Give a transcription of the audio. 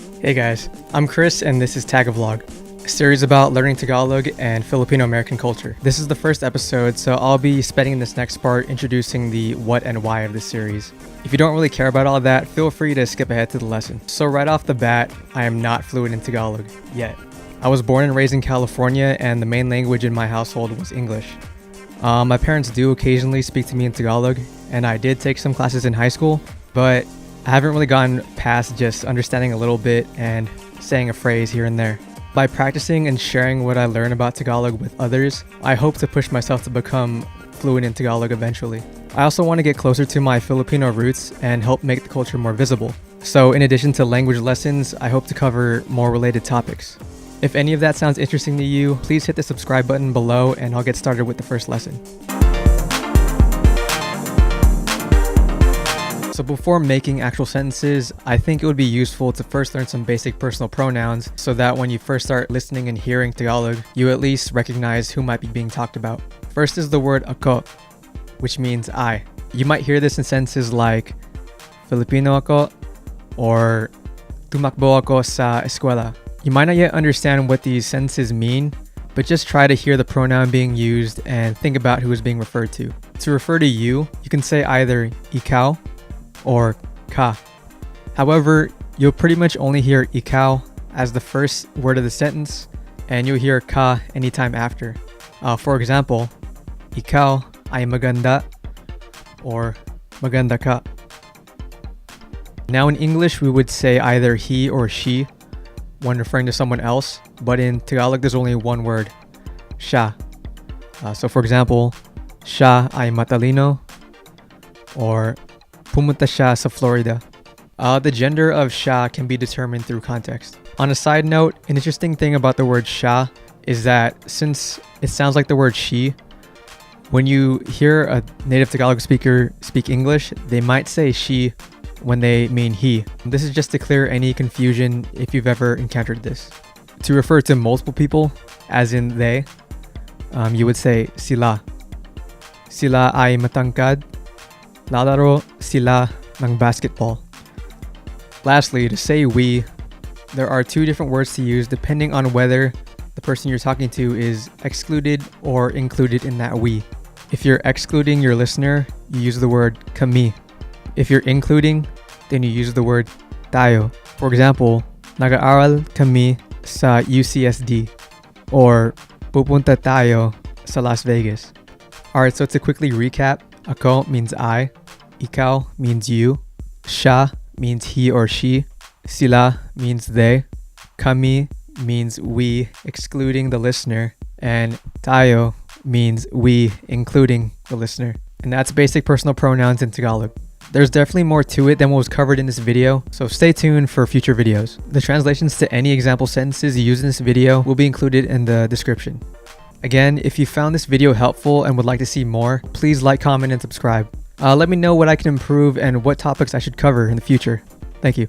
Hey guys, I'm Chris and this is Tagalog, a series about learning Tagalog and Filipino American culture. This is the first episode, so I'll be spending this next part introducing the what and why of this series. If you don't really care about all that, feel free to skip ahead to the lesson. So right off the bat, I am not fluent in Tagalog, yet. I was born and raised in California and the main language in my household was English. My parents do occasionally speak to me in Tagalog, and I did take some classes in high school, but I haven't really gotten past just understanding a little bit and saying a phrase here and there. By practicing and sharing what I learn about Tagalog with others, I hope to push myself to become fluent in Tagalog eventually. I also want to get closer to my Filipino roots and help make the culture more visible. So in addition to language lessons, I hope to cover more related topics. If any of that sounds interesting to you, please hit the subscribe button below and I'll get started with the first lesson. So before making actual sentences, I think it would be useful to first learn some basic personal pronouns so that when you first start listening and hearing Tagalog, you at least recognize who might be being talked about. First is the word ako, which means I. You might hear this in sentences like Filipino ako or Tumakbo ako sa escuela. You might not yet understand what these sentences mean, but just try to hear the pronoun being used and think about who is being referred to. To refer to you can say either Ikaw or ka. However, you'll pretty much only hear ikaw as the first word of the sentence, and you'll hear ka anytime after. For example, ikaw ay maganda or maganda ka. Now in English, we would say either he or she when referring to someone else, but in Tagalog, there's only one word, siya. So for example, siya ay matalino or Pumunta siya sa Florida. The gender of siya can be determined through context. On a side note, an interesting thing about the word siya is that since it sounds like the word she, when you hear a native Tagalog speaker speak English, they might say she when they mean he. This is just to clear any confusion if you've ever encountered this. To refer to multiple people, as in they, you would say Sila. Sila ay matangkad. Lalaro Sila ng basketball. Lastly, to say we, there are two different words to use depending on whether the person you're talking to is excluded or included in that we. If you're excluding your listener, you use the word kami. If you're including, then you use the word tayo. For example, Nag-aaral kami sa UCSD or Pupunta tayo sa Las Vegas. Alright, so to quickly recap, ako means I, ikaw means you, siya means he or she, sila means they, kami means we excluding the listener, and tayo means we including the listener. And that's basic personal pronouns in Tagalog. There's definitely more to it than what was covered in this video, so stay tuned for future videos. The translations to any example sentences used in this video will be included in the description. Again, if you found this video helpful and would like to see more, please like, comment, and subscribe. Let me know what I can improve and what topics I should cover in the future. Thank you.